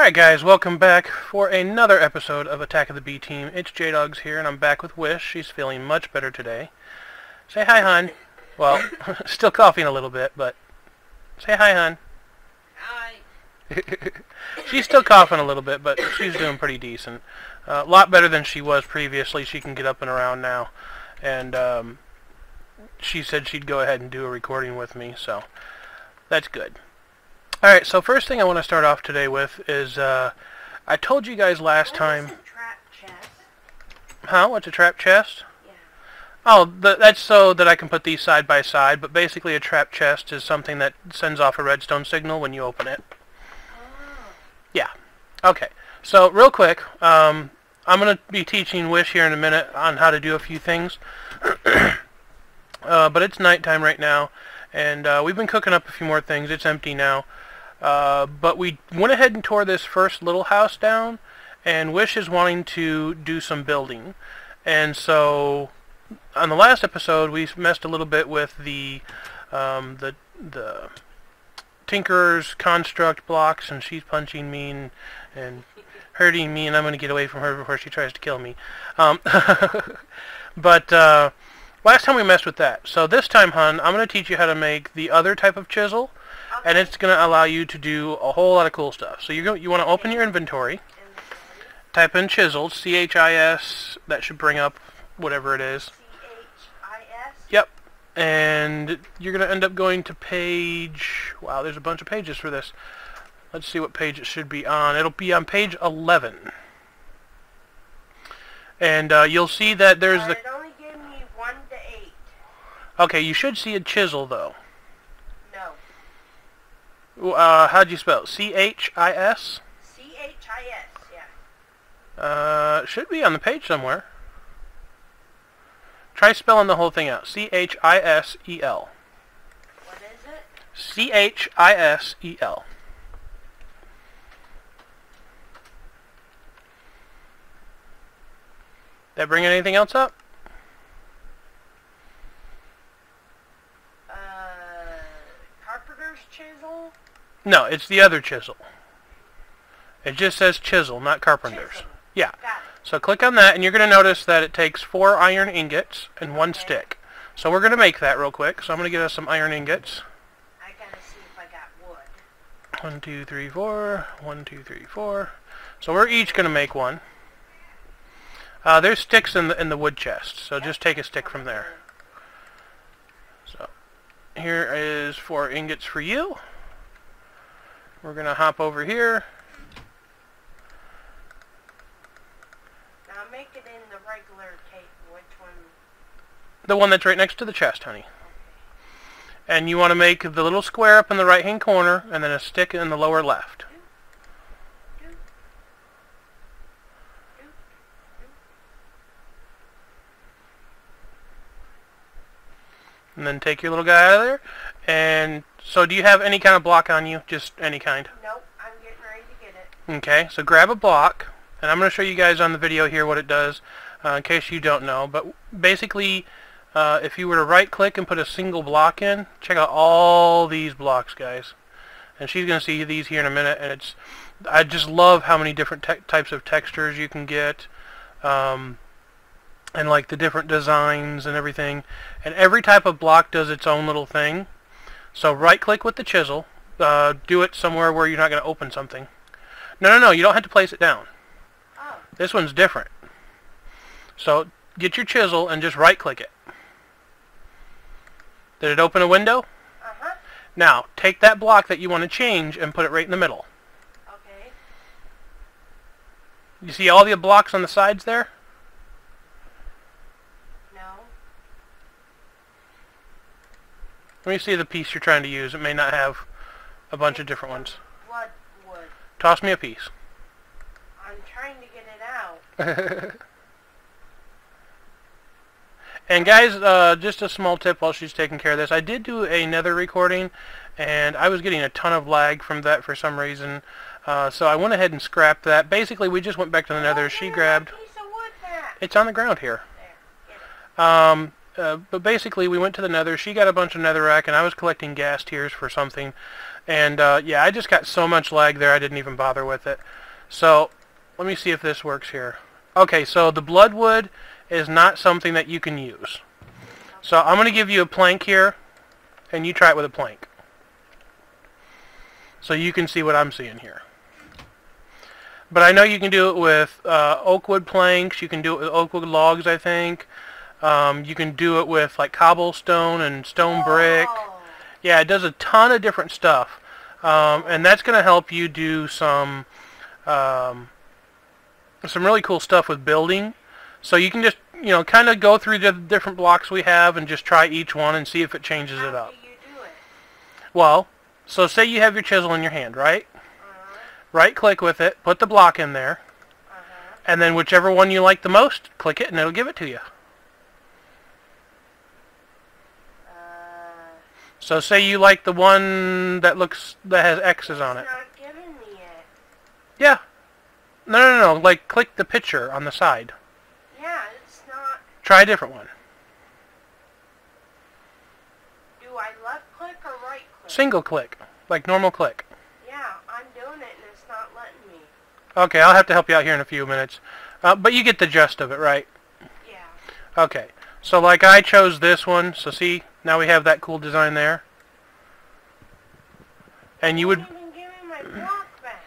Alright guys, welcome back for another episode of Attack of the B-Team. It's J-Dogs here, and I'm back with Wish. She's feeling much better today. Say hi, hon. Well, still coughing a little bit, but say hi, hon. Hi. She's still coughing a little bit, but she's doing pretty decent. A lot better than she was previously. She can get up and around now. And she said she'd go ahead and do a recording with me, so that's good. Alright, so first thing I want to start off today with is, I told you guys last time... What's a trap chest? Huh? What's a trap chest? Yeah. Oh, that's so that I can put these side by side, but basically a trap chest is something that sends off a redstone signal when you open it. Oh. Yeah. Okay, so real quick, I'm going to be teaching Wish here in a minute on how to do a few things. But it's nighttime right now, and we've been cooking up a few more things. It's empty now. But we went ahead and tore this first little house down, and Wish is wanting to do some building. And so, on the last episode, we messed a little bit with the Tinkerer's construct blocks, and she's punching me and hurting me, and I'm going to get away from her before she tries to kill me. But last time we messed with that. So this time, hon, I'm going to teach you how to make the other type of chisel. Okay. And it's going to allow you to do a whole lot of cool stuff. So you want to open your inventory, type in chisel, C-H-I-S, that should bring up whatever it is. C-H-I-S? Yep. And you're going to end up going to page... Wow, there's a bunch of pages for this. Let's see what page it should be on. It'll be on page 11. And you'll see that there's the... It only gave me 1 to 8. Okay, you should see a chisel, though. No. How'd you spell it? C-H-I-S? C-H-I-S, yeah. Should be on the page somewhere. Try spelling the whole thing out. C-H-I-S-E-L. What is it? C-H-I-S-E-L. That bring anything else up? Carpenter's chisel? No, it's the other chisel. It just says chisel, not carpenter's. Chisel. Yeah. Got it. So click on that, and you're going to notice that it takes 4 iron ingots and 1 stick. So we're going to make that real quick. So I'm going to get us some iron ingots. I got to see if I got wood. 1, 2, 3, 4. 1, 2, 3, 4. So we're each going to make one. There's sticks in the wood chest, so just take a stick from there. So here is 4 ingots for you. We're going to hop over here. Now make it in the regular tape. Which one? The one that's right next to the chest, honey. Okay. And you want to make the little square up in the right-hand corner, and then a stick in the lower left. And then take your little guy out of there. And so do you have any kind of block on you? Just any kind? Nope, I'm getting ready to get it. Okay, so grab a block. And I'm going to show you guys on the video here what it does, in case you don't know. But basically, if you were to right-click and put a single block in, check out all these blocks, guys. And she's going to see these here in a minute. And I just love how many different types of textures you can get. And like the different designs and everything. And every type of block does its own little thing. So right click with the chisel. Do it somewhere where you're not going to open something. No, you don't have to place it down. Oh. This one's different. So get your chisel and just right click it. Did it open a window? Uh-huh. Now take that block that you want to change and put it right in the middle. Okay. You see all the blocks on the sides there? Let me see the piece you're trying to use. It may not have a bunch of different ones. Blood wood. Toss me a piece. I'm trying to get it out. And guys, just a small tip while she's taking care of this. I did do a nether recording, and I was getting a ton of lag from that for some reason. So I went ahead and scrapped that. Basically, we just went back to the nether. She grabbed... Piece of wood back. It's on the ground here. There. but basically we went to the nether. She got a bunch of netherrack, and I was collecting gas tiers for something. And yeah, I just got so much lag there I didn't even bother with it. So let me see if this works here. Okay, so the bloodwood is not something that you can use. So I'm going to give you a plank here, and you try it with a plank. So you can see what I'm seeing here. But I know you can do it with oak wood planks. You can do it with oak wood logs, I think. You can do it with like cobblestone and stone brick. Yeah, it does a ton of different stuff. And that's going to help you do some really cool stuff with building. So you can just, you know, kind of go through the different blocks we have and just try each one and see if it changes it up. How do you do it? Well, so say you have your chisel in your hand, right? Right-click with it, put the block in there, and then whichever one you like the most, click it and it'll give it to you. So say you like the one that has X's on it. It's not giving me it. Yeah. No. Like, click the picture on the side. Yeah, it's not. Try a different one. Do I left click or right click? Single click. Like normal click. Yeah, I'm doing it and it's not letting me. Okay, I'll have to help you out here in a few minutes. But you get the gist of it, right? Yeah. Okay. So like I chose this one. So see, now we have that cool design there. And you would... It's not even giving my block back.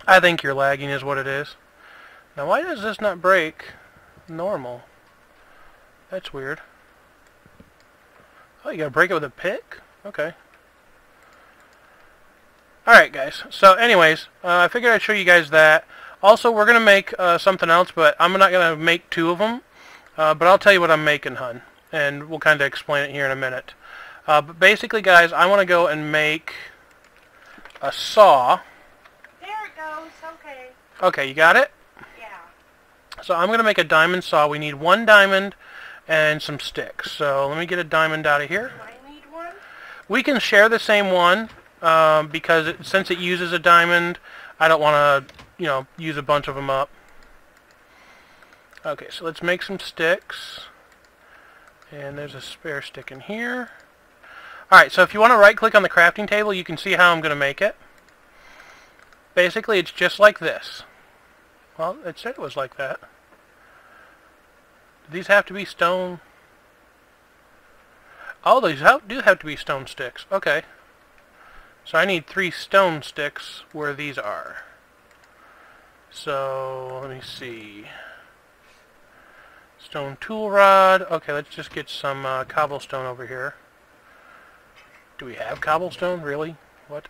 I think you're lagging is what it is. Now why does this not break normal? That's weird. Oh, you gotta break it with a pick? Okay. Alright guys, so anyways, I figured I'd show you guys that. Also, we're gonna make something else, but I'm not gonna make two of them. But I'll tell you what I'm making, hun. And we'll kind of explain it here in a minute. But basically guys, I want to go and make a saw. There it goes, okay. Okay, you got it? Yeah. So I'm going to make a diamond saw. We need one diamond and some sticks. So let me get a diamond out of here. Do I need one? We can share the same one because since it uses a diamond, I don't want to, you know, use a bunch of them up. Okay, so let's make some sticks. And there's a spare stick in here. Alright, so if you want to right click on the crafting table, you can see how I'm going to make it. Basically, it's just like this. Well, it said it was like that. Do these have to be stone? Oh, these do have to be stone sticks. Okay. So I need 3 stone sticks where these are. So, let me see. Stone tool rod. Okay, let's just get some cobblestone over here. Do we have cobblestone? Really? What?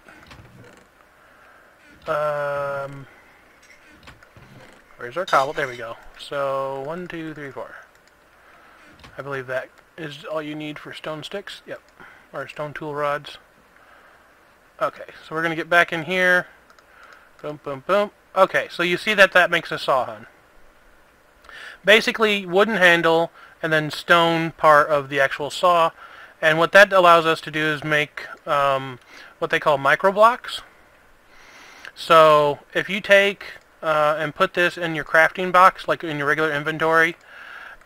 Where's our cobble? There we go. So, 1, 2, 3, 4. I believe that is all you need for stone sticks. Yep. Or stone tool rods. Okay, so we're going to get back in here. Boom, boom, boom. Okay, so you see that makes a saw, hun. Basically, wooden handle and then stone part of the actual saw. And what that allows us to do is make what they call micro blocks. So if you take and put this in your crafting box, like in your regular inventory,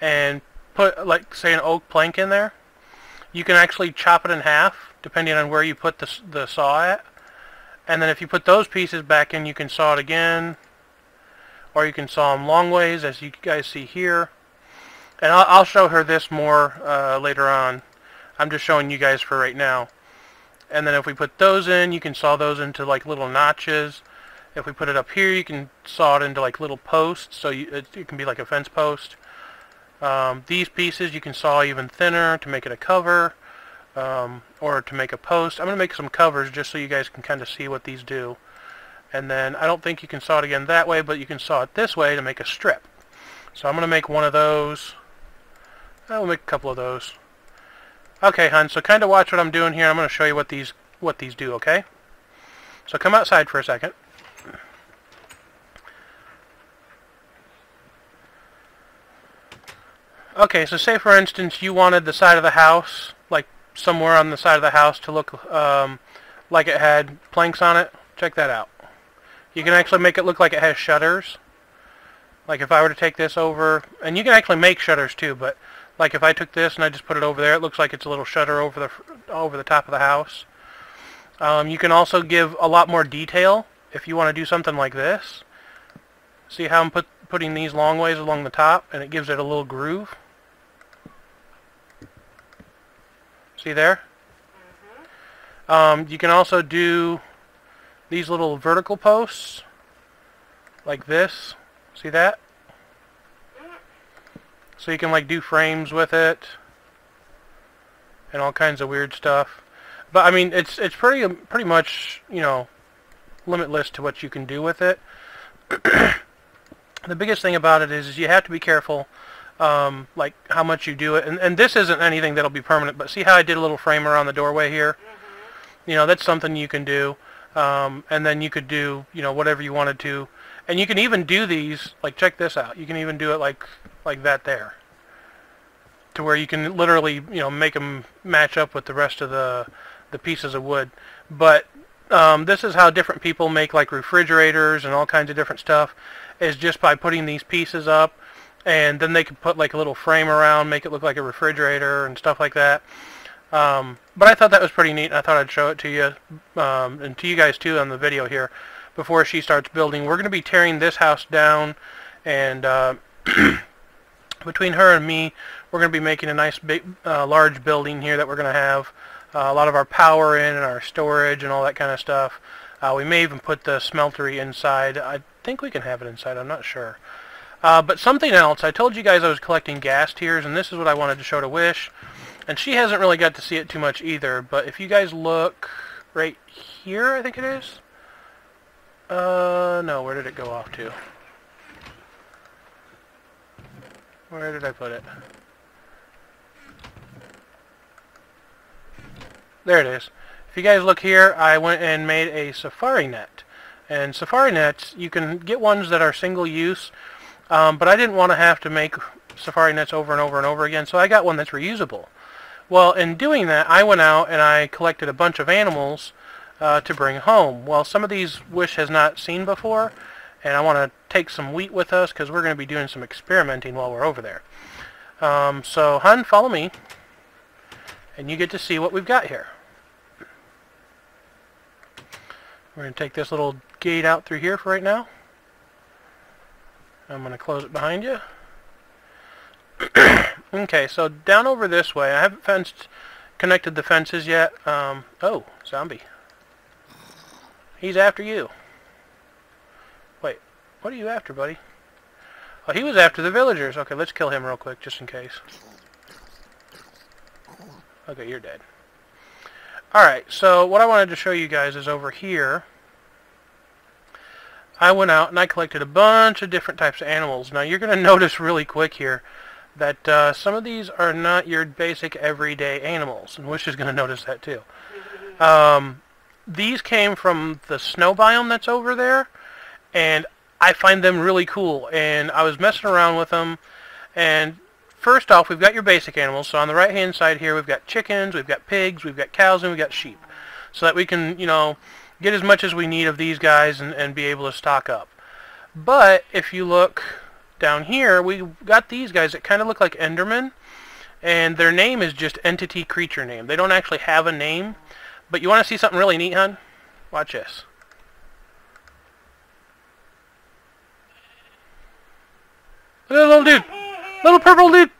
and put, like, say, an oak plank in there, you can actually chop it in half, depending on where you put the saw at. And then if you put those pieces back in, you can saw it again, or you can saw them long ways, as you guys see here. And I'll show her this more later on. I'm just showing you guys for right now. And then if we put those in, you can saw those into like little notches. If we put it up here, you can saw it into like little posts, so it can be like a fence post. These pieces you can saw even thinner to make it a cover, or to make a post. I'm going to make some covers just so you guys can kind of see what these do. And then I don't think you can saw it again that way, but you can saw it this way to make a strip. So I'm going to make one of those. I'll make a couple of those. Okay, hun, so kind of watch what I'm doing here. I'm going to show you what these do, okay? So come outside for a second. Okay, so say for instance you wanted the side of the house, like somewhere on the side of the house, to look like it had planks on it. Check that out. You can actually make it look like it has shutters. Like if I were to take this over, and you can actually make shutters too, but Like if I took this and I just put it over there, it looks like it's a little shutter over the top of the house. You can also give a lot more detail if you want to do something like this. See how I'm putting these long ways along the top, and it gives it a little groove. See there? You can also do these little vertical posts like this. See that? So you can like do frames with it and all kinds of weird stuff. But I mean, it's pretty much, you know, limitless to what you can do with it. The biggest thing about it is you have to be careful, like how much you do it. And this isn't anything that'll be permanent, but see how I did a little frame around the doorway here? You know, that's something you can do. And then you could do, you know, whatever you wanted to. And you can even do these, like check this out. You can even do it like that there. To where you can literally, you know, make them match up with the rest of the pieces of wood. But this is how different people make like refrigerators and all kinds of different stuff, is just by putting these pieces up, and then they can put like a little frame around, make it look like a refrigerator and stuff like that. But I thought that was pretty neat, and I thought I'd show it to you, and to you guys too on the video here, before she starts building. We're going to be tearing this house down, and between her and me, we're going to be making a nice big, large building here that we're going to have a lot of our power in and our storage and all that kind of stuff. We may even put the smeltery inside. I think we can have it inside, I'm not sure. But something else, I told you guys I was collecting gas tiers, and this is what I wanted to show to Wish. And she hasn't really got to see it too much either, but if you guys look right here, I think it is. No, where did it go off to? Where did I put it? There it is. If you guys look here, I went and made a safari net. And safari nets, you can get ones that are single use, but I didn't want to have to make safari nets over and over and over again, so I got one that's reusable. Well, in doing that, I went out and I collected a bunch of animals to bring home. Well, some of these Wish has not seen before, and I want to take some wheat with us because we're going to be doing some experimenting while we're over there. So, hun, follow me, and you get to see what we've got here. We're going to take this little gate out through here for right now. I'm going to close it behind you. Okay, so down over this way, I haven't connected the fences yet. Oh, zombie. He's after you. Wait, what are you after, buddy? Oh, he was after the villagers. Okay, let's kill him real quick, just in case. Okay, you're dead. Alright, so what I wanted to show you guys is over here. I went out and I collected a bunch of different types of animals. Now, you're going to notice really quick here that some of these are not your basic everyday animals, and Wish is going to notice that too. These came from the snow biome that's over there, and I find them really cool, and I was messing around with them. And first off, we've got your basic animals. So on the right hand side here, we've got chickens, we've got pigs, we've got cows, and we've got sheep, so that we can, you know, get as much as we need of these guys and be able to stock up. But if you look down here, we've got these guys that kind of look like Endermen, and their name is just entity creature name. They don't actually have a name. But you want to see something really neat, hon? Watch this. Look at that little dude. Little purple dude.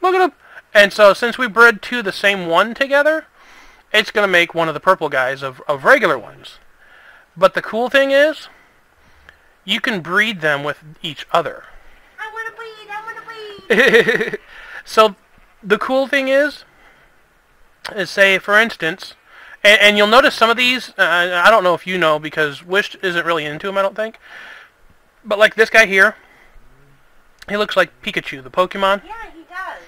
Look at him. And so since we bred two of the same one together, it's going to make one of the purple guys of regular ones. But the cool thing is, you can breed them with each other. I want to breed. I want to breed. So the cool thing is say, for instance, and you'll notice some of these, I don't know if you know, because Wish isn't really into them, I don't think. But like this guy here, he looks like Pikachu, the Pokemon. Yeah, he does.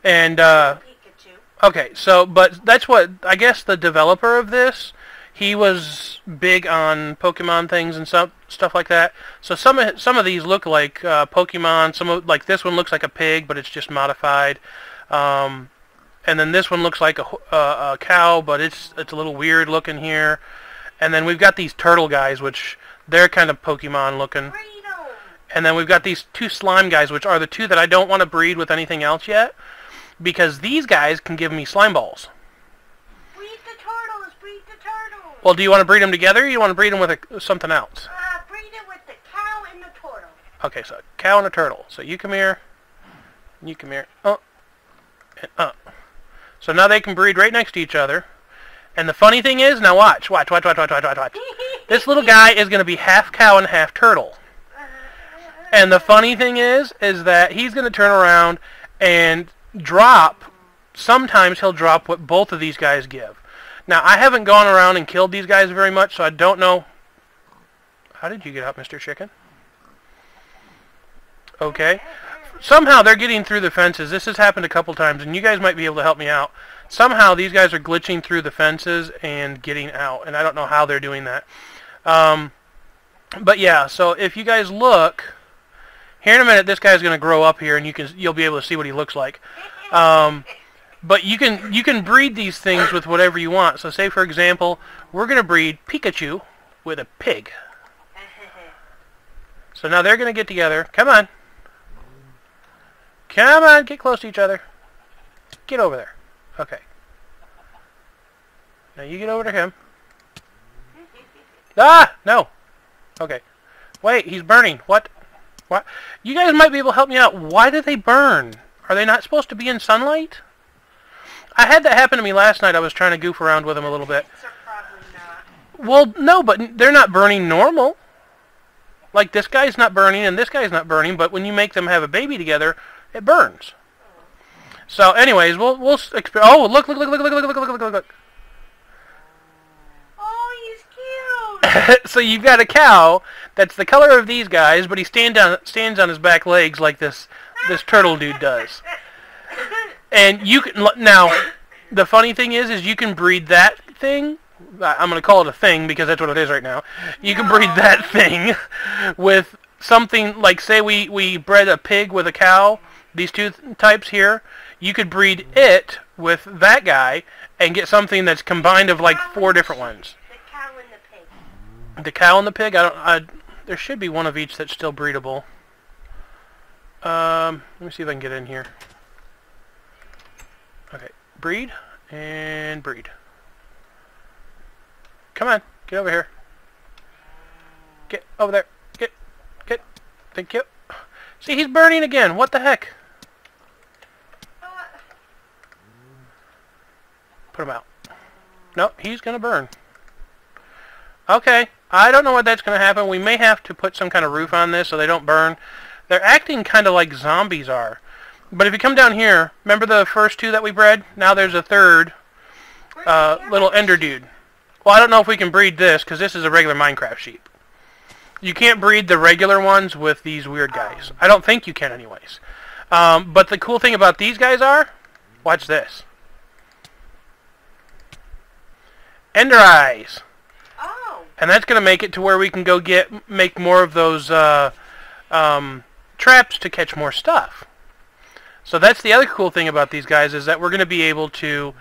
And, Pikachu. okay, so, but that's what, I guess the developer of this, he was big on Pokemon things and stuff like that. So some of these look like Pokemon. Like this one looks like a pig, but it's just modified. And then this one looks like a cow, but it's a little weird looking here. And then we've got these turtle guys, which they're kind of Pokemon looking. And then we've got these two slime guys, which are the two that I don't want to breed with anything else yet. because these guys can give me slime balls. Breed the turtles. Breed the turtles. Well, do you want to breed them together, or you want to breed them with something else? Breed it with the cow and the turtle. Okay, so cow and a turtle. So you come here. You come here. And So now they can breed right next to each other. And the funny thing is, now watch. This little guy is going to be half cow and half turtle. And the funny thing is that he's going to turn around and drop. Sometimes he'll drop what both of these guys give. Now, I haven't gone around and killed these guys very much, so I don't know. How did you get out, Mr. Chicken? Okay. Somehow they're getting through the fences. This has happened a couple times, and you guys might be able to help me out. Somehow these guys are glitching through the fences and getting out, and I don't know how they're doing that. But yeah, so if you guys look, here in a minute, this guy's going to grow up here, and you'll be able to see what he looks like. But you can breed these things with whatever you want. So say, for example, we're going to breed Pikachu with a pig. So now they're going to get together. Come on. Come on, get close to each other. Get over there. Okay. Now you get over to him. Ah! No! Okay. Wait, he's burning. What? What? You guys might be able to help me out. Why do they burn? Are they not supposed to be in sunlight? I had that happen to me last night. I was trying to goof around with them a little bit. Probably not. Well, no, but they're not burning normal. Like, this guy's not burning and this guy's not burning, but when you make them have a baby together, it burns. So, anyways, we'll oh, look. Oh, he's cute. So you've got a cow that's the color of these guys, but he stands on his back legs like this turtle dude does. And you can now. The funny thing is you can breed that thing. I'm going to call it a thing because that's what it is right now. You can breed that thing with something like, say we bred a pig with a cow. These two types here, you could breed it with that guy and get something that's combined of like 4 different ones. The cow and the pig. The cow and the pig. There should be one of each that's still breedable. Let me see if I can get in here. Okay, breed and breed. Come on, get over here. Get over there. Get. Thank you. See, he's burning again. What the heck? Put him out. No, he's going to burn. Okay, I don't know what that's going to happen. We may have to put some kind of roof on this so they don't burn. They're acting kind of like zombies are. But if you come down here, remember the first 2 that we bred? Now there's a third little ender dude. Well, I don't know if we can breed this because this is a regular Minecraft sheep. You can't breed the regular ones with these weird guys. I don't think you can anyways. But the cool thing about these guys are, watch this. Ender eyes. Oh. And that's going to make it to where we can go make more of those traps to catch more stuff. So that's the other cool thing about these guys is that we're going to be able to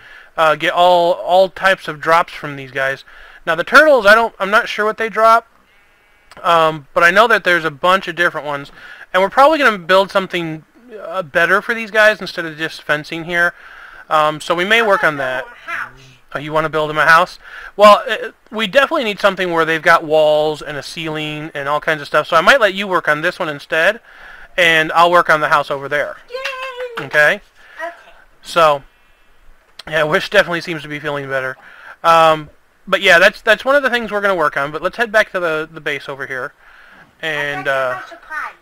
get all types of drops from these guys. Now the turtles, I'm not sure what they drop, but I know that there's a bunch of different ones, and we're probably going to build something better for these guys instead of just fencing here. So we may work on that. Oh, you want to build them a house? Well, we definitely need something where they've got walls and a ceiling and all kinds of stuff. So I might let you work on this one instead, and I'll work on the house over there. Yay! Okay? Okay. So, yeah, Wish definitely seems to be feeling better. But yeah, that's one of the things we're going to work on. But let's head back to the base over here. And, supplies.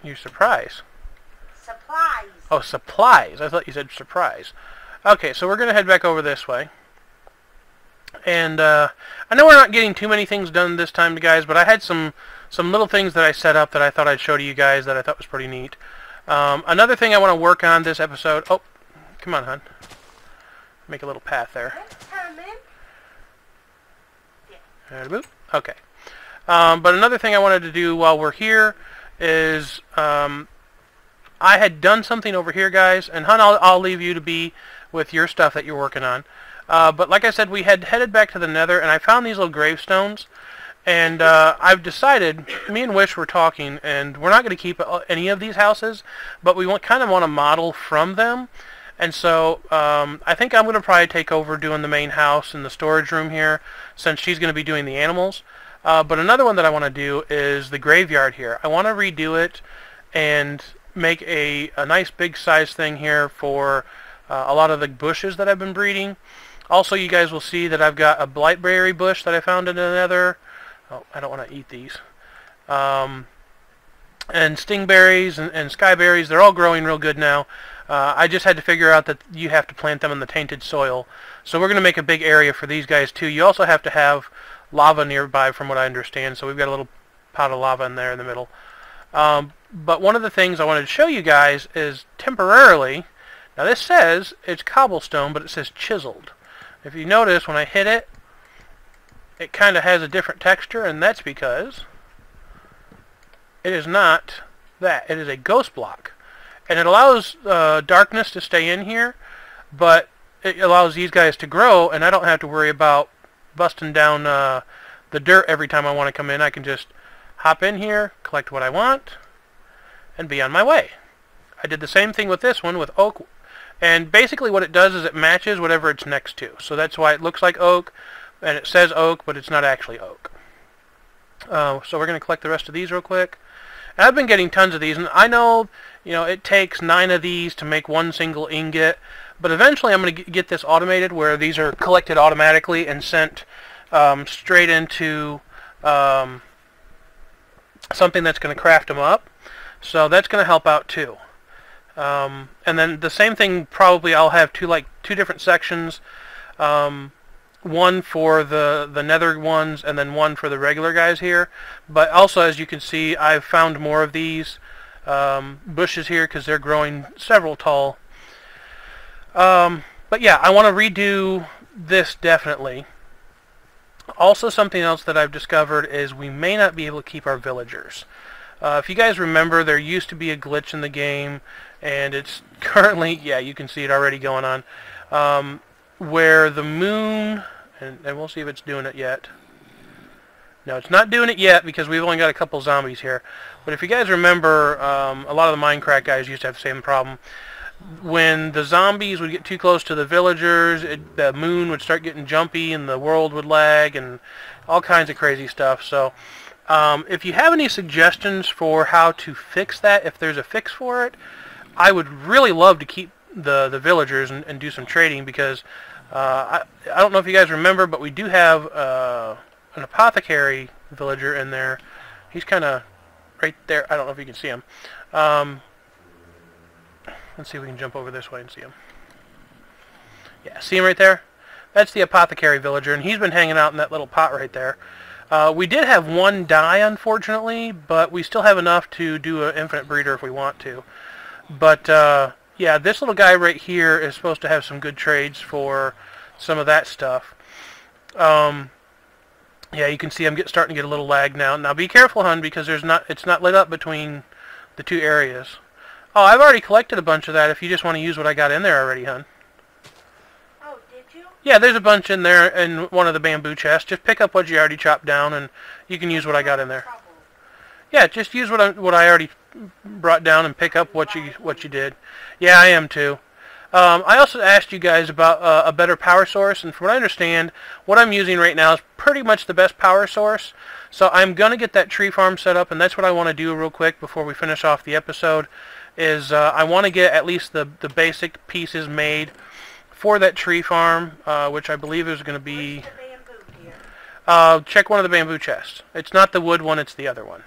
you surprise. Supplies. Oh, supplies. I thought you said surprise. Okay, so we're going to head back over this way. And I know we're not getting too many things done this time, guys, but I had some little things that I set up that I thought I'd show to you guys that I thought was pretty neat. Another thing I want to work on this episode... Oh, come on, hon. Make a little path there. And boop. Okay. But another thing I wanted to do while we're here is... I had done something over here, guys, and hon, I'll leave you to be with your stuff that you're working on. But like I said, we had headed back to the Nether, and I found these little gravestones, and I've decided, me and Wish were talking, and we're not going to keep any of these houses, but we kind of want to model from them, And so I think I'm going to probably take over doing the main house and the storage room here, since she's going to be doing the animals. But another one that I want to do is the graveyard here. I want to redo it and make a nice big size thing here for a lot of the bushes that I've been breeding. Also, you guys will see that I've got a blightberry bush that I found in the nether. Oh, I don't want to eat these. And stingberries and skyberries, they're all growing real good now. I just had to figure out that you have to plant them in the tainted soil. So we're going to make a big area for these guys too. You also have to have lava nearby from what I understand. So we've got a little pot of lava in there in the middle. But one of the things I wanted to show you guys is temporarily, now this says it's cobblestone, but it says chiseled. If you notice, when I hit it, it kind of has a different texture, and that's because it is not that. It is a ghost block. And it allows darkness to stay in here, but it allows these guys to grow, and I don't have to worry about busting down the dirt every time I want to come in. I can just hop in here, collect what I want, and be on my way. I did the same thing with this one with oak, and basically what it does is it matches whatever it's next to. So that's why it looks like oak, and it says oak, but it's not actually oak. So we're going to collect the rest of these real quick. And I've been getting tons of these, and I know, it takes 9 of these to make one single ingot, but eventually I'm going to get this automated where these are collected automatically and sent straight into something that's going to craft them up. So that's going to help out too. And then the same thing, probably I'll have two different sections. One for the nether ones, and then one for the regular guys here. But also, as you can see, I've found more of these bushes here because they're growing several tall. But yeah, I want to redo this definitely. Also, something else that I've discovered is we may not be able to keep our villagers. If you guys remember, there used to be a glitch in the game, and it's currently, yeah, you can see it already going on, where the moon, and we'll see if it's doing it yet. No, it's not doing it yet because we've only got a couple zombies here. But if you guys remember, a lot of the Minecraft guys used to have the same problem. When the zombies would get too close to the villagers, the moon would start getting jumpy and the world would lag and all kinds of crazy stuff. So if you have any suggestions for how to fix that, if there's a fix for it, I would really love to keep the villagers and do some trading, because I don't know if you guys remember, but we do have an apothecary villager in there. He's kind of right there. I don't know if you can see him. Let's see if we can jump over this way and see him. Yeah, see him right there? That's the apothecary villager, and he's been hanging out in that little pot right there. We did have one die, unfortunately, but we still have enough to do an infinite breeder if we want to. But yeah, this little guy right here is supposed to have some good trades for some of that stuff. Yeah, you can see I'm starting to get a little lag now. Now be careful, hun, because it's not lit up between the two areas. Oh, I've already collected a bunch of that if you just want to use what I got in there already, hun. Oh, did you? Yeah, there's a bunch in there in one of the bamboo chests. Just pick up what you already chopped down, and you can use what I got in there. Yeah, just use what I already brought down and pick up what you did. Yeah, I am too. I also asked you guys about a better power source, and from what I understand, what I'm using right now is pretty much the best power source. So I'm going to get that tree farm set up, and that's what I want to do real quick before we finish off the episode, is I want to get at least the basic pieces made for that tree farm, which I believe is going to be... check one of the bamboo chests. It's not the wood one, it's the other one.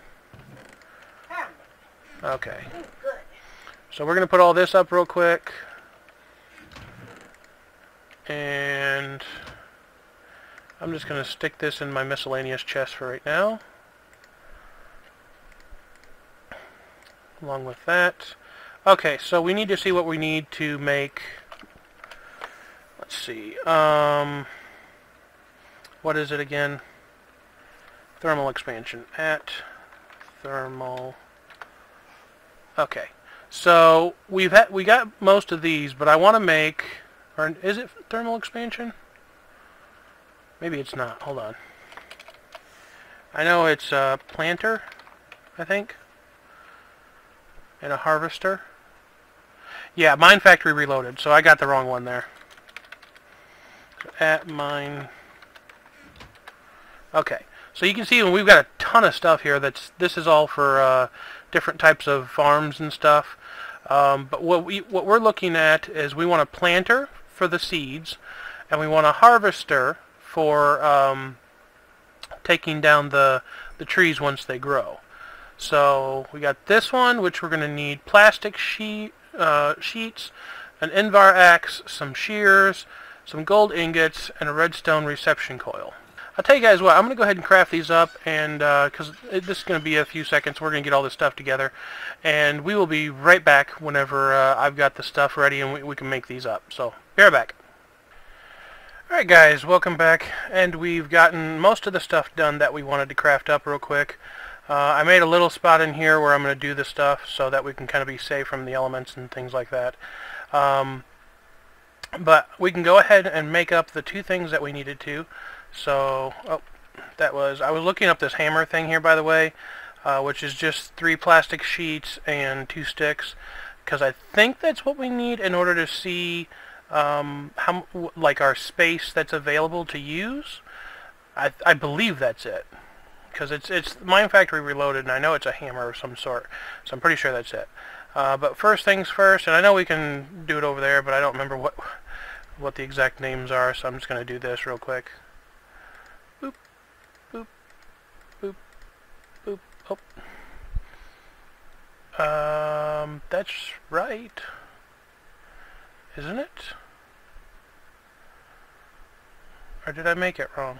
Okay. So we're going to put all this up real quick. And I'm just going to stick this in my miscellaneous chest for right now. Along with that. Okay, so we need to see what we need to make. Let's see. What is it again? Thermal expansion. At thermal. Okay. So we got most of these, but I want to make, or is it thermal expansion? Maybe it's not. Hold on. I know it's a planter, I think, and a harvester. Yeah, Mine Factory Reloaded, so I got the wrong one there. At mine. Okay, so you can see we've got a ton of stuff here. This is all for different types of farms and stuff. But what we're looking at is we want a planter for the seeds, and we want a harvester for taking down the trees once they grow. So we got this one, which we're going to need plastic sheets, an Invar axe, some shears, some gold ingots, and a redstone reception coil. I'll tell you guys what, I'm going to go ahead and craft these up, and because this is going to be a few seconds, we're going to get all this stuff together, and we will be right back whenever I've got the stuff ready and we can make these up. So, be right back. Alright guys, welcome back, and we've gotten most of the stuff done that we wanted to craft up real quick. I made a little spot in here where I'm going to do the stuff so that we can kind of be safe from the elements and things like that. But we can go ahead and make up the two things that we needed to. So, I was looking up this hammer thing here, by the way, which is just 3 plastic sheets and 2 sticks, because I think that's what we need in order to see how, like, our space that's available to use. I believe that's it. Because it's Mine Factory Reloaded, and I know it's a hammer of some sort, so I'm pretty sure that's it. But first things first, and I know we can do it over there, but I don't remember what the exact names are, so I'm just going to do this real quick. Boop, boop, boop, boop, oh. That's right, isn't it? Or did I make it wrong?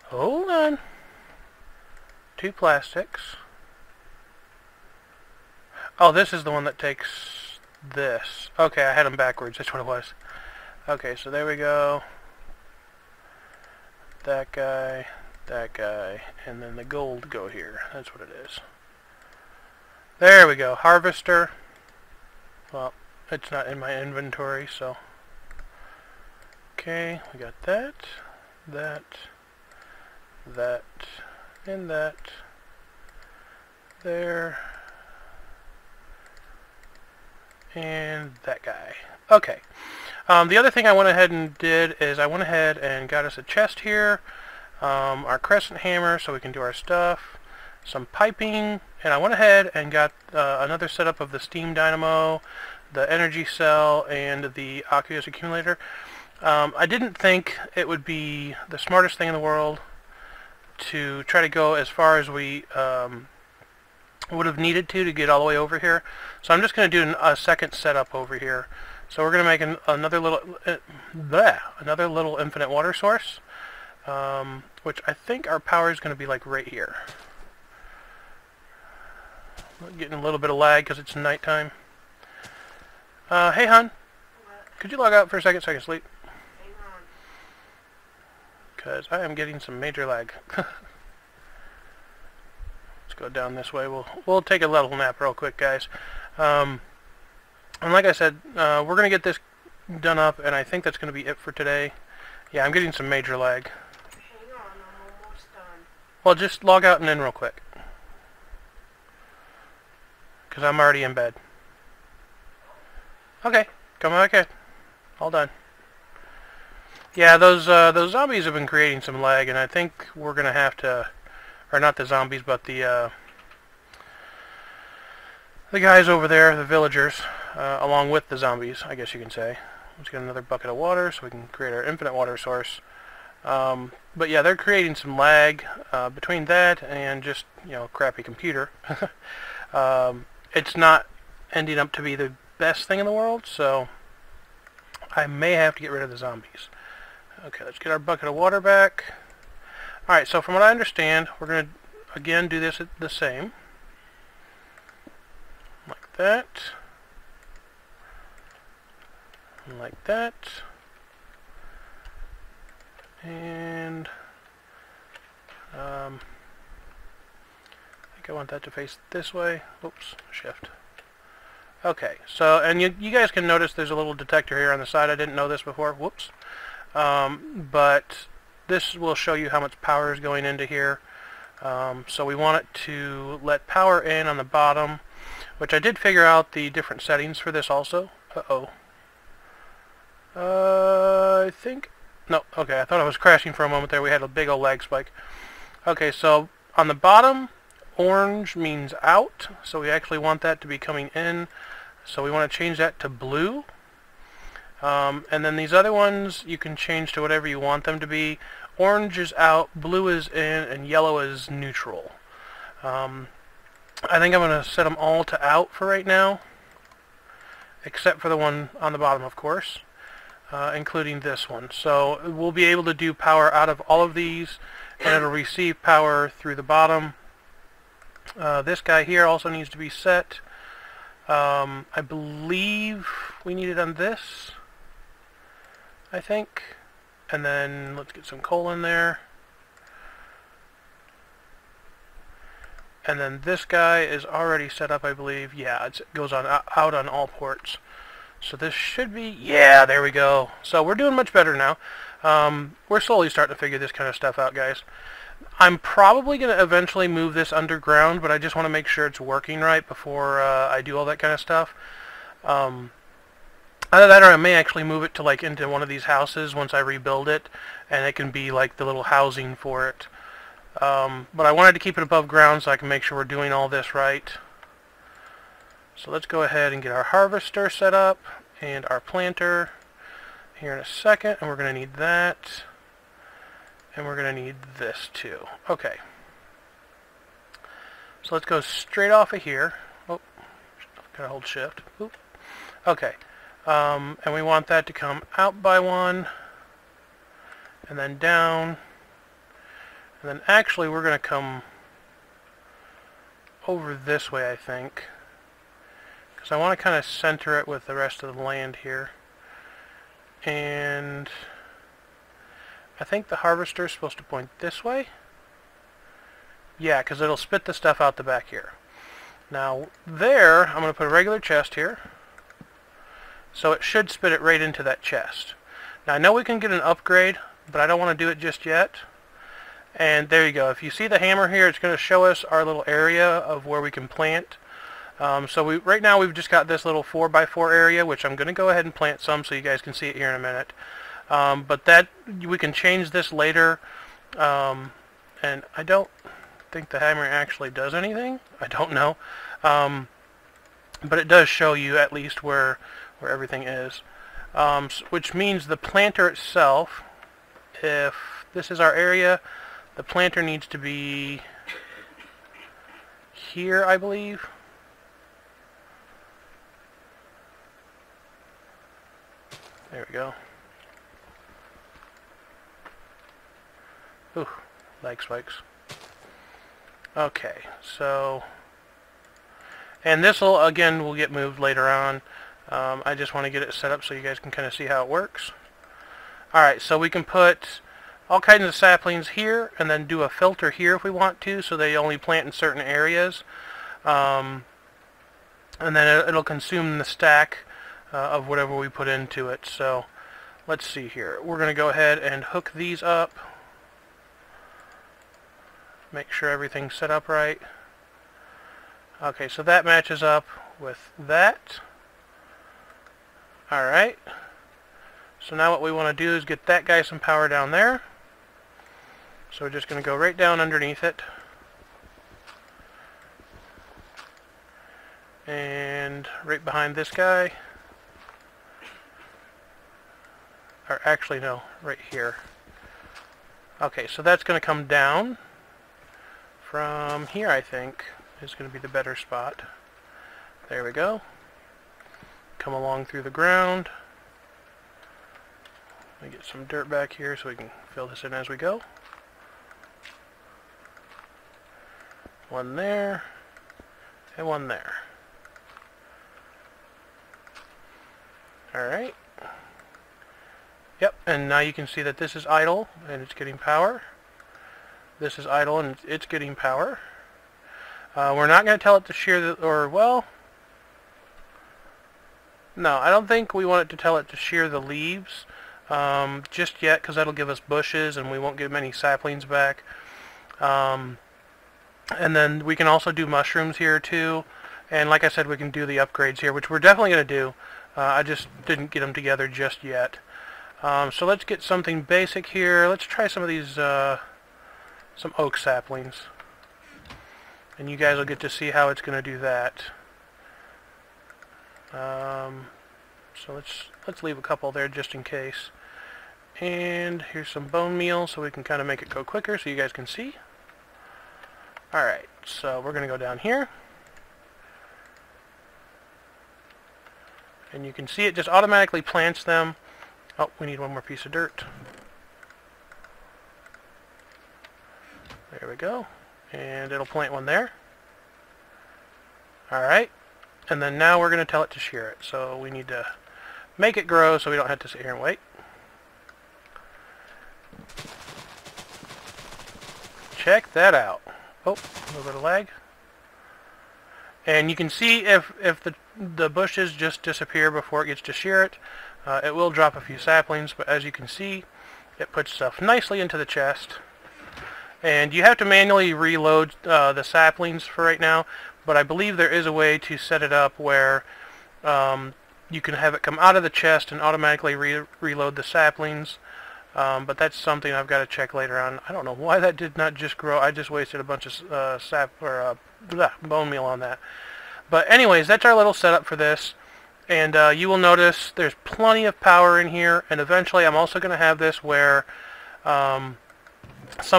Hold on. 2 plastics. Oh, this is the one that takes this. Okay, I had them backwards. That's what it was. Okay, so there we go. That guy, and then the gold go here. That's what it is. There we go. Harvester. Well, it's not in my inventory, so. Okay, we got that, and that. There. And that guy. Okay. The other thing I went ahead and did is I went ahead and got us a chest here, our crescent hammer so we can do our stuff, some piping, and I went ahead and got another setup of the steam dynamo, the energy cell, and the aqueous accumulator. I didn't think it would be the smartest thing in the world to try to go as far as we would have needed to get all the way over here. So I'm just going to do a second setup over here. So we're going to make another little infinite water source, which I think our power is going to be like right here. I'm getting a little bit of lag because it's nighttime. Hey, hon. What? Could you log out for a second so I can sleep? Hang on. Because I am getting some major lag. Go down this way. We'll take a little nap real quick, guys. And like I said, we're gonna get this done up, and I think that's gonna be it for today. Yeah, I'm getting some major lag. Hang on, I'm almost done. Well, just log out and in real quick, because I'm already in bed. Okay, come back in. All done. Yeah, those zombies have been creating some lag, and I think we're gonna have to. Or not the zombies, but the guys over there, the villagers, along with the zombies, I guess you can say. Let's get another bucket of water so we can create our infinite water source. But yeah, they're creating some lag between that and just, crappy computer. It's not ending up to be the best thing in the world, so I may have to get rid of the zombies. Okay, let's get our bucket of water back. Alright, so from what I understand, we're going to, again, do this the same. Like that. And like that. And, I think I want that to face this way. Oops, shift. Okay, so, and you guys can notice there's a little detector here on the side. I didn't know this before. Whoops. But this will show you how much power is going into here. So we want it to let power in on the bottom which I did figure out the different settings for this also. Uh-oh. I think... No, okay, I thought I was crashing for a moment there. We had a big old lag spike. Okay, so on the bottom, orange means out, so we actually want that to be coming in. So we want to change that to blue. And then these other ones you can change to whatever you want them to be. Orange is out, blue is in, and yellow is neutral. I think I'm going to set them all to out for right now, except for the one on the bottom, of course, including this one. So we'll be able to do power out of all of these, and it'll receive power through the bottom. This guy here also needs to be set. I believe we need it on this, I think. And then let's get some coal in there. And then this guy is already set up, I believe. Yeah, it goes on out on all ports. So this should be, yeah, there we go. So we're doing much better now. We're slowly starting to figure this kind of stuff out, guys. I'm probably going to eventually move this underground, but I just want to make sure it's working right before I do all that kind of stuff. Either that, or I may actually move it to like into one of these houses once I rebuild it, and it can be like the little housing for it. But I wanted to keep it above ground so I can make sure we're doing all this right. So let's go ahead and get our harvester set up and our planter here in a second, and we're going to need that, and we're going to need this too. Okay, so let's go straight off of here. Oh, gotta hold shift. Oop. Okay, and we want that to come out by one, and then down, and then actually we're going to come over this way, I think, because I want to kind of center it with the rest of the land here. And I think the harvester is supposed to point this way. Yeah, because it'll spit the stuff out the back here. Now there, I'm going to put a regular chest here, so it should spit it right into that chest. Now I know we can get an upgrade, but I don't want to do it just yet. And there you go. If you see the hammer here, it's going to show us our little area of where we can plant. So right now we've just got this little 4x4 area, which I'm going to go ahead and plant some so you guys can see it here in a minute. But that we can change this later. And I don't think the hammer actually does anything. I don't know. But it does show you at least where everything is. Which means the planter itself, if this is our area, the planter needs to be here, I believe. There we go. Ooh, lag spikes. Okay, so, and this will, again, will get moved later on. I just want to get it set up so you guys can kind of see how it works. Alright, so we can put all kinds of saplings here, and then do a filter here if we want to, so they only plant in certain areas. And then it'll consume the stack of whatever we put into it. So let's see here. We're going to go ahead and hook these up. Make sure everything's set up right. Okay, so that matches up with that. Alright. So now what we want to do is get that guy some power down there. So we're just going to go right down underneath it. And right behind this guy. Or actually, no, right here. Okay, so that's going to come down from here, I think, is going to be the better spot. There we go. Come along through the ground. Let me get some dirt back here so we can fill this in as we go. One there, and one there. Alright. Yep, and now you can see that this is idle, and it's getting power. This is idle, and it's getting power. We're not going to tell it to shear the, or, well, no, I don't think we want it to tell it to shear the leaves just yet, because that'll give us bushes, and we won't get many saplings back. And then we can also do mushrooms here, too, And like I said, we can do the upgrades here, which we're definitely going to do. I just didn't get them together just yet. So let's get something basic here. Let's try some of these, some oak saplings. And you guys will get to see how it's going to do that. So let's leave a couple there just in case. And here's some bone meal so we can kind of make it go quicker so you guys can see. Alright, so we're going to go down here. And you can see it just automatically plants them. Oh, we need one more piece of dirt. There we go. And it'll plant one there. Alright. And then now we're going to tell it to shear it. So we need to make it grow so we don't have to sit here and wait. Check that out. Oh, a little bit of lag. And you can see if the bushes just disappear before it gets to shear it, it will drop a few saplings, but as you can see, it puts stuff nicely into the chest. And you have to manually reload the saplings for right now, but I believe there is a way to set it up where you can have it come out of the chest and automatically reload the saplings. But that's something I've got to check later on. I don't know why that did not just grow. I just wasted a bunch of bone meal on that. But anyways, that's our little setup for this. And you will notice there's plenty of power in here. And eventually I'm also going to have this where some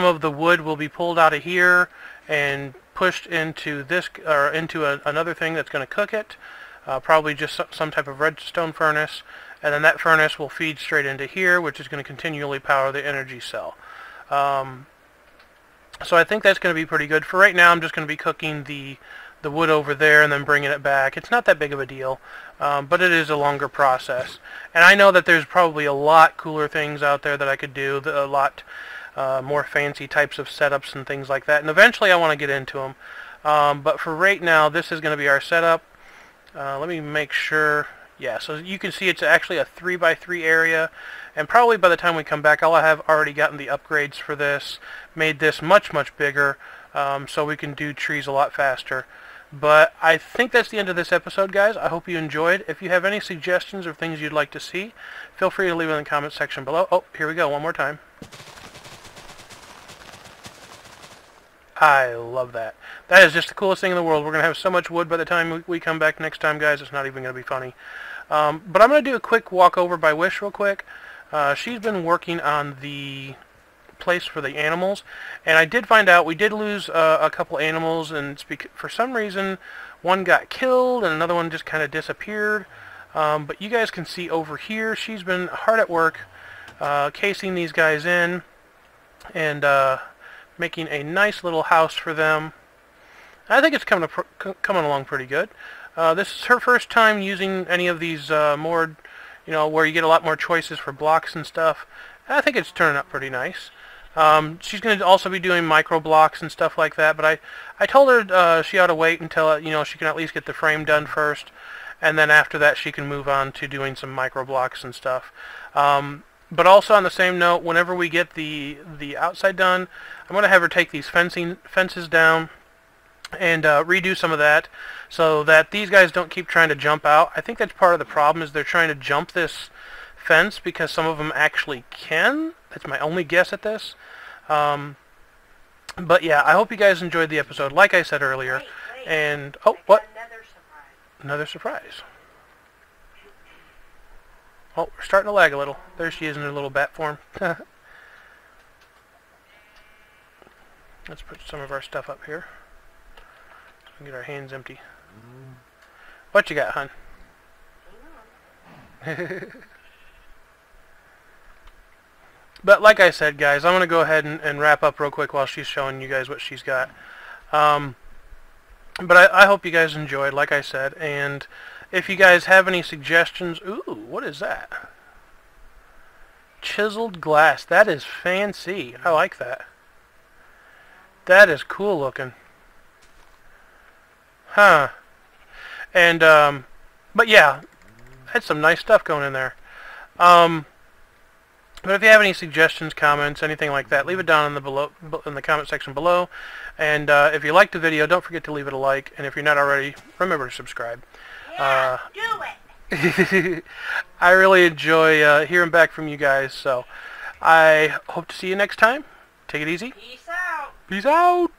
of the wood will be pulled out of here and pushed into this or into another thing that's going to cook it. Probably just some type of redstone furnace. And then that furnace will feed straight into here, which is going to continually power the energy cell. So I think that's going to be pretty good. For right now, I'm just going to be cooking the wood over there and then bringing it back. It's not that big of a deal, but it is a longer process. And I know that there's probably a lot cooler things out there that I could do, a lot more fancy types of setups and things like that. And eventually I want to get into them. But for right now, this is going to be our setup. Let me make sure... Yeah, so you can see it's actually a 3x3 area, and probably by the time we come back I'll have already gotten the upgrades for this, made this much bigger, so we can do trees a lot faster. But I think that's the end of this episode, guys. I hope you enjoyed. If you have any suggestions or things you'd like to see, feel free to leave it in the comments section below. Oh, here we go, one more time. I love that. That is just the coolest thing in the world. We're going to have so much wood by the time we come back next time, guys. It's not even going to be funny. But I'm going to do a quick walk over by Wish real quick. She's been working on the place for the animals. And I did find out we did lose a couple animals. And for some reason, one got killed and another one just kind of disappeared. But you guys can see over here, she's been hard at work casing these guys in. And... making a nice little house for them. I think it's coming along pretty good. This is her first time using any of these more, where you get a lot more choices for blocks and stuff. I think it's turning out pretty nice. She's going to also be doing micro blocks and stuff like that, but I told her she ought to wait until she can at least get the frame done first, and then after that she can move on to doing some micro blocks and stuff. But also on the same note, whenever we get the outside done, I'm going to have her take these fences down and redo some of that so that these guys don't keep trying to jump out. I think that's part of the problem, is they're trying to jump this fence because some of them actually can. That's my only guess at this. But yeah, I hope you guys enjoyed the episode, like I said earlier. Wait. And, oh, what? Another surprise. Another surprise. Oh, we're starting to lag a little. There she is in her little bat form. Let's put some of our stuff up here. So we can get our hands empty. What you got, hon? But like I said, guys, I'm going to go ahead and wrap up real quick while she's showing you guys what she's got. But I hope you guys enjoyed, like I said. And if you guys have any suggestions... Ooh, what is that? Chiseled glass. That is fancy. I like that. That is cool looking. Huh. And, but yeah, that's some nice stuff going in there. But if you have any suggestions, comments, anything like that, leave it down in the comment section below. And if you liked the video, don't forget to leave it a like. And if you're not already, remember to subscribe. Yeah, do it. I really enjoy hearing back from you guys. So I hope to see you next time. Take it easy. Peace out. Peace out.